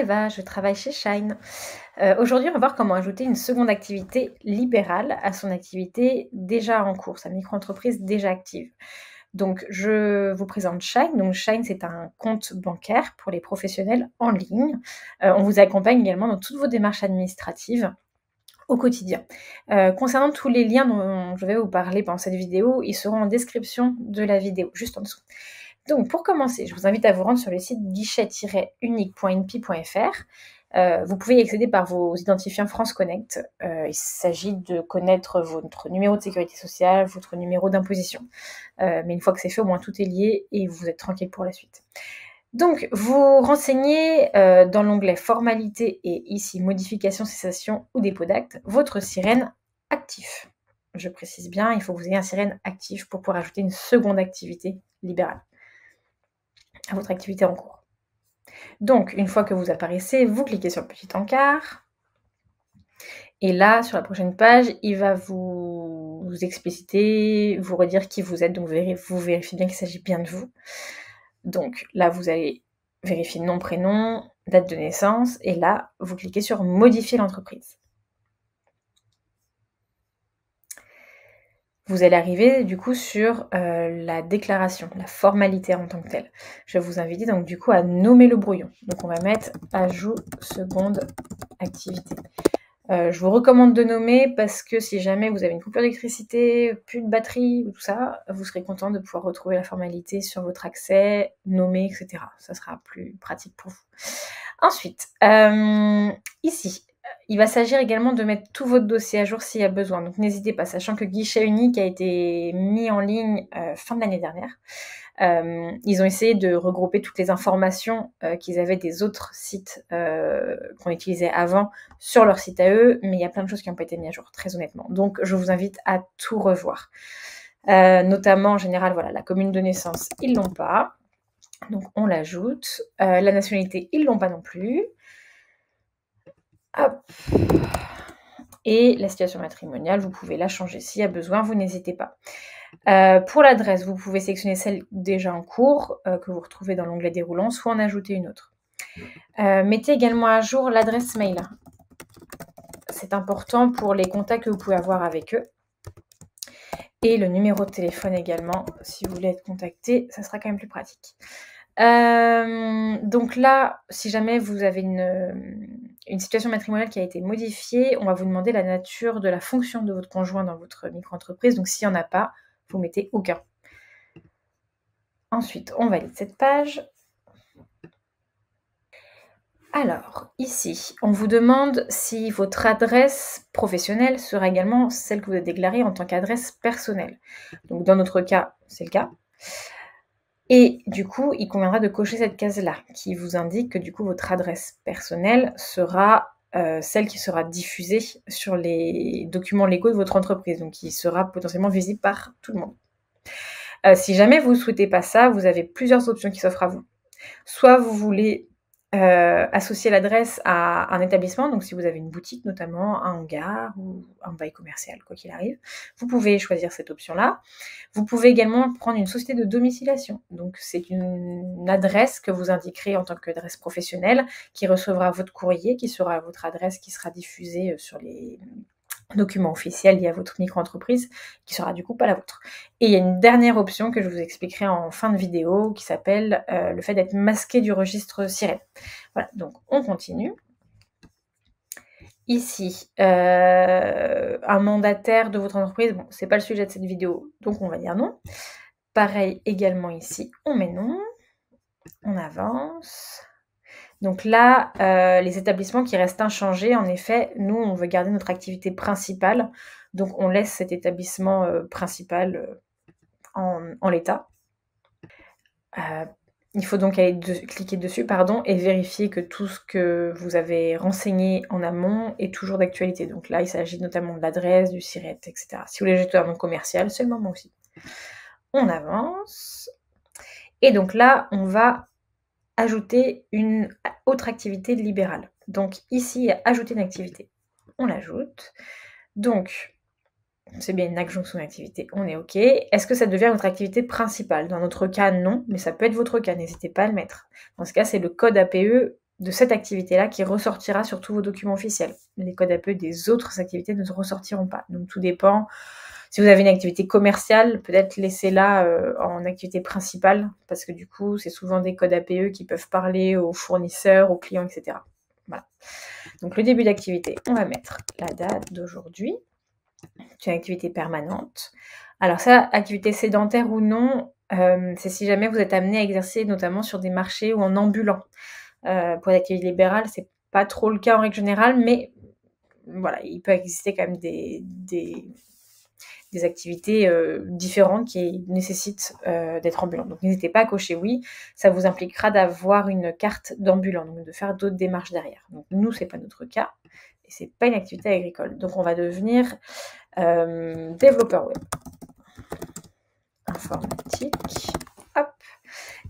Eva, je travaille chez Shine. Aujourd'hui, on va voir comment ajouter une seconde activité libérale à son activité déjà en cours, sa micro-entreprise déjà active. Donc, je vous présente Shine. Donc, Shine, c'est un compte bancaire pour les professionnels en ligne. On vous accompagne également dans toutes vos démarches administratives au quotidien. Concernant tous les liens dont je vais vous parler pendant cette vidéo, ils seront en description de la vidéo, juste en dessous. Donc, pour commencer, je vous invite à vous rendre sur le site guichet-unique.inpi.fr. Vous pouvez y accéder par vos identifiants France Connect. Il s'agit de connaître votre numéro de sécurité sociale, votre numéro d'imposition. Mais une fois que c'est fait, au moins tout est lié et vous êtes tranquille pour la suite. Donc, vous renseignez dans l'onglet Formalités et ici Modification, cessation ou dépôt d'acte, votre sirène actif. Je précise bien, il faut que vous ayez un sirène actif pour pouvoir ajouter une seconde activité libérale à votre activité en cours. Donc, une fois que vous apparaissez, vous cliquez sur le petit encart. Et là, sur la prochaine page, il va vous expliciter, vous redire qui vous êtes. Donc, vous vérifiez bien qu'il s'agit bien de vous. Donc, là, vous allez vérifier nom, prénom, date de naissance. Et là, vous cliquez sur « Modifier l'entreprise ». Vous allez arriver du coup sur la déclaration, la formalité en tant que telle. Je vais vous inviter donc du coup à nommer le brouillon. Donc on va mettre ajout seconde activité. Je vous recommande de nommer parce que si jamais vous avez une coupure d'électricité, plus de batterie ou tout ça, vous serez content de pouvoir retrouver la formalité sur votre accès, nommer, etc. Ça sera plus pratique pour vous. Ensuite, ici, il va s'agir également de mettre tout votre dossier à jour s'il y a besoin. Donc n'hésitez pas, sachant que Guichet Unique a été mis en ligne fin de l'année dernière. Ils ont essayé de regrouper toutes les informations qu'ils avaient des autres sites qu'on utilisait avant sur leur site à eux, mais il y a plein de choses qui n'ont pas été mises à jour, très honnêtement. Donc je vous invite à tout revoir. Notamment, en général, voilà, la commune de naissance, ils l'ont pas. Donc on l'ajoute. La nationalité, ils l'ont pas non plus. Hop. Et la situation matrimoniale, vous pouvez la changer s'il y a besoin, vous n'hésitez pas. Pour l'adresse, vous pouvez sélectionner celle déjà en cours, que vous retrouvez dans l'onglet déroulant, soit en ajouter une autre. Mettez également à jour l'adresse mail. C'est important pour les contacts que vous pouvez avoir avec eux. Et le numéro de téléphone également, si vous voulez être contacté, ça sera quand même plus pratique. Donc là, si jamais vous avez une situation matrimoniale qui a été modifiée, on va vous demander la nature de la fonction de votre conjoint dans votre micro-entreprise. Donc s'il n'y en a pas, vous mettez aucun. Ensuite, on valide cette page. Alors, ici, on vous demande si votre adresse professionnelle sera également celle que vous avez déclarée en tant qu'adresse personnelle. Donc dans notre cas, c'est le cas. Et du coup, il conviendra de cocher cette case-là, qui vous indique que du coup, votre adresse personnelle sera celle qui sera diffusée sur les documents légaux de votre entreprise, donc qui sera potentiellement visible par tout le monde. Si jamais vous ne souhaitez pas ça, vous avez plusieurs options qui s'offrent à vous. Soit vous voulez associer l'adresse à un établissement, donc si vous avez une boutique notamment, un hangar ou un bail commercial, quoi qu'il arrive, vous pouvez choisir cette option-là. Vous pouvez également prendre une société de domiciliation, donc c'est une adresse que vous indiquerez en tant qu'adresse professionnelle qui recevra votre courrier, qui sera votre adresse qui sera diffusée sur les documents officiels liés à votre micro-entreprise, qui sera du coup pas la vôtre. Et il y a une dernière option que je vous expliquerai en fin de vidéo, qui s'appelle le fait d'être masqué du registre sirène. Voilà, donc on continue. Ici, un mandataire de votre entreprise, bon, c'est pas le sujet de cette vidéo, donc on va dire non. Pareil également ici, on met non. On avance. Donc là, les établissements qui restent inchangés, en effet, nous, on veut garder notre activité principale. Donc, on laisse cet établissement principal en l'état. Il faut donc cliquer dessus et vérifier que tout ce que vous avez renseigné en amont est toujours d'actualité. Donc là, il s'agit notamment de l'adresse, du SIRET, etc. Si vous voulez jeter un nom commercial, c'est le moment aussi. On avance. Et donc là, on va ajouter une autre activité libérale. Donc ici, ajouter une activité. On l'ajoute. Donc, c'est bien une adjonction d'activité, on est OK. Est-ce que ça devient votre activité principale? Dans notre cas, non, mais ça peut être votre cas, n'hésitez pas à le mettre. Dans ce cas, c'est le code APE de cette activité-là qui ressortira sur tous vos documents officiels. Les codes APE des autres activités ne ressortiront pas. Donc tout dépend. Si vous avez une activité commerciale, peut-être laissez-la en activité principale, parce que du coup, c'est souvent des codes APE qui peuvent parler aux fournisseurs, aux clients, etc. Voilà. Donc le début d'activité, on va mettre la date d'aujourd'hui. C'est une activité permanente. Alors ça, activité sédentaire ou non, c'est si jamais vous êtes amené à exercer notamment sur des marchés ou en ambulant. Pour l'activité libérale, c'est pas trop le cas en règle générale, mais voilà, il peut exister quand même des activités différentes qui nécessitent d'être ambulant. Donc n'hésitez pas à cocher oui, ça vous impliquera d'avoir une carte d'ambulant, donc de faire d'autres démarches derrière. Donc nous, c'est pas notre cas, et c'est pas une activité agricole. Donc on va devenir développeur web. Informatique. Hop.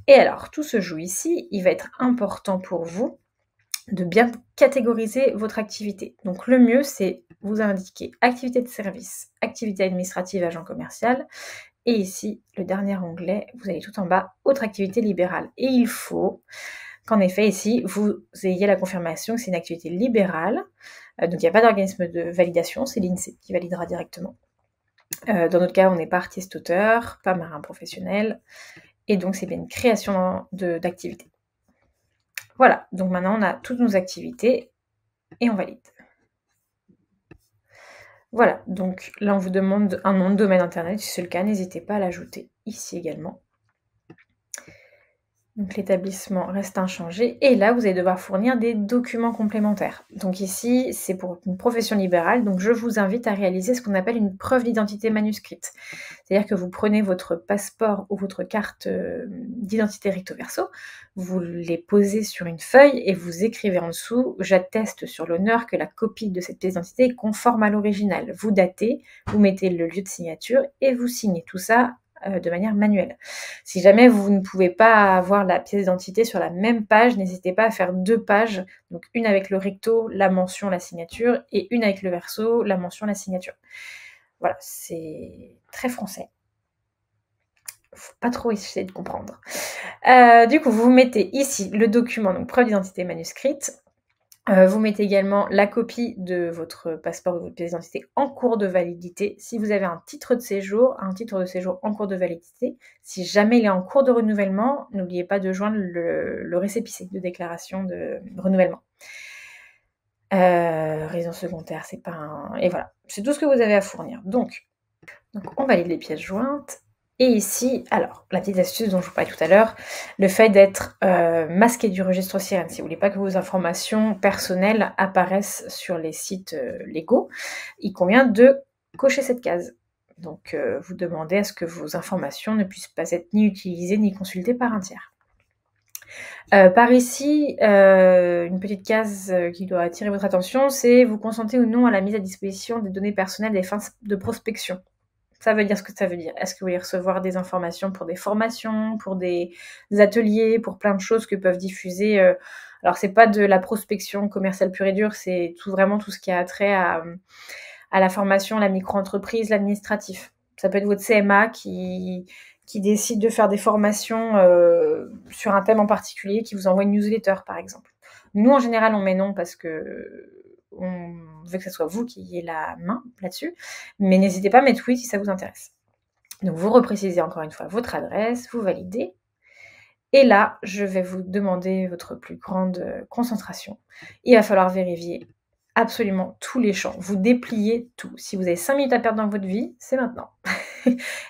Et alors, tout se joue ici. Il va être important pour vous de bien catégoriser votre activité. Donc le mieux, c'est vous indiquer activité de service, activité administrative, agent commercial. Et ici, le dernier onglet, vous allez tout en bas, autre activité libérale. Et il faut qu'en effet, ici, vous ayez la confirmation que c'est une activité libérale. Donc il n'y a pas d'organisme de validation, c'est l'INSEE qui validera directement. Dans notre cas, on n'est pas artiste-auteur, pas marin professionnel, et donc c'est bien une création d'activité. Voilà, donc maintenant on a toutes nos activités et on valide. Voilà, donc là on vous demande un nom de domaine internet, si c'est le cas, n'hésitez pas à l'ajouter ici également. Donc l'établissement reste inchangé. Et là, vous allez devoir fournir des documents complémentaires. Donc ici, c'est pour une profession libérale. Donc je vous invite à réaliser ce qu'on appelle une preuve d'identité manuscrite. C'est-à-dire que vous prenez votre passeport ou votre carte d'identité recto verso, vous les posez sur une feuille et vous écrivez en dessous « J'atteste sur l'honneur que la copie de cette pièce d'identité est conforme à l'original ». Vous datez, vous mettez le lieu de signature et vous signez tout ça de manière manuelle. Si jamais vous ne pouvez pas avoir la pièce d'identité sur la même page, n'hésitez pas à faire 2 pages, donc une avec le recto, la mention, la signature, et une avec le verso, la mention, la signature. Voilà, c'est très français. Faut pas trop essayer de comprendre. Du coup, vous mettez ici le document, donc preuve d'identité manuscrite. Vous mettez également la copie de votre passeport ou de votre pièce d'identité en cours de validité. Si vous avez un titre de séjour en cours de validité, si jamais il est en cours de renouvellement, n'oubliez pas de joindre le récépissé de déclaration de renouvellement. Résidence secondaire, c'est pas un... Et voilà, c'est tout ce que vous avez à fournir. Donc on valide les pièces jointes. Et ici, alors, la petite astuce dont je vous parlais tout à l'heure, le fait d'être masqué du registre sirène. Si vous ne voulez pas que vos informations personnelles apparaissent sur les sites légaux, il convient de cocher cette case. Donc, vous demandez à ce que vos informations ne puissent pas être ni utilisées ni consultées par un tiers. Par ici, une petite case qui doit attirer votre attention, c'est vous consentez ou non à la mise à disposition des données personnelles des fins de prospection. Ça veut dire ce que ça veut dire. Est-ce que vous voulez recevoir des informations pour des formations, pour des ateliers, pour plein de choses que peuvent diffuser alors c'est pas de la prospection commerciale pure et dure, c'est vraiment tout ce qui a trait à la formation, la micro-entreprise, l'administratif. Ça peut être votre CMA qui décide de faire des formations sur un thème en particulier, qui vous envoie une newsletter par exemple. Nous en général on met non parce que on veut que ce soit vous qui ayez la main là-dessus, mais n'hésitez pas à mettre oui si ça vous intéresse. Donc vous reprécisez encore une fois votre adresse, vous validez, et là je vais vous demander votre plus grande concentration. Il va falloir vérifier absolument tous les champs, vous dépliez tout. Si vous avez 5 minutes à perdre dans votre vie, c'est maintenant.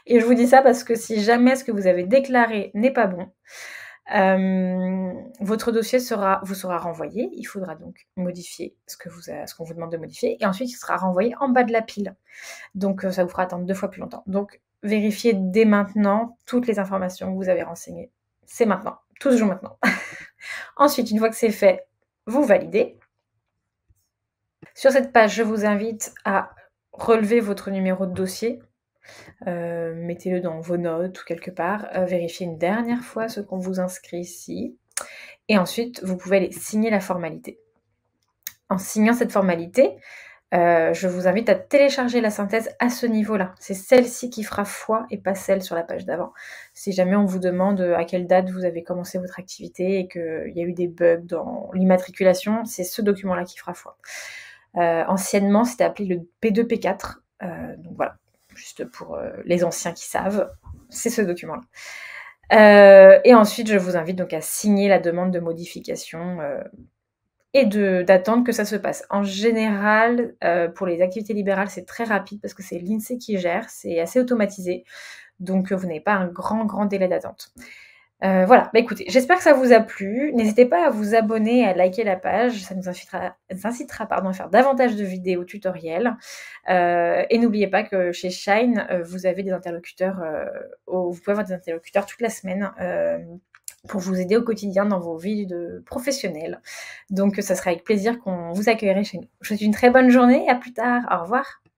Et je vous dis ça parce que si jamais ce que vous avez déclaré n'est pas bon, votre dossier vous sera renvoyé. Il faudra donc modifier ce qu'on vous demande de modifier, et ensuite il sera renvoyé en bas de la pile. Donc ça vous fera attendre 2 fois plus longtemps. Donc vérifiez dès maintenant toutes les informations que vous avez renseignées. C'est maintenant, tout se joue maintenant. Ensuite, une fois que c'est fait, vous validez. Sur cette page, je vous invite à relever votre numéro de dossier. Mettez-le dans vos notes ou quelque part, vérifiez une dernière fois ce qu'on vous inscrit ici, et ensuite vous pouvez aller signer la formalité. En signant cette formalité, Je vous invite à télécharger la synthèse à ce niveau-là. C'est celle-ci qui fera foi et pas celle sur la page d'avant. Si jamais on vous demande à quelle date vous avez commencé votre activité et qu'il y a eu des bugs dans l'immatriculation, c'est ce document-là qui fera foi. Anciennement, c'était appelé le P2, P4. Donc voilà, juste pour les anciens qui savent, c'est ce document-là. Et ensuite, je vous invite donc à signer la demande de modification et d'attendre que ça se passe. En général, pour les activités libérales, c'est très rapide parce que c'est l'INSEE qui gère, c'est assez automatisé, donc vous n'avez pas un grand délai d'attente. Voilà, bah, écoutez, j'espère que ça vous a plu. N'hésitez pas à vous abonner, à liker la page, ça nous incitera à faire davantage de vidéos tutoriels. Et n'oubliez pas que chez Shine, vous avez des interlocuteurs, vous pouvez avoir des interlocuteurs toute la semaine, pour vous aider au quotidien dans vos vies professionnelles. Donc ça sera avec plaisir qu'on vous accueillerait chez nous. Je vous souhaite une très bonne journée, à plus tard, au revoir.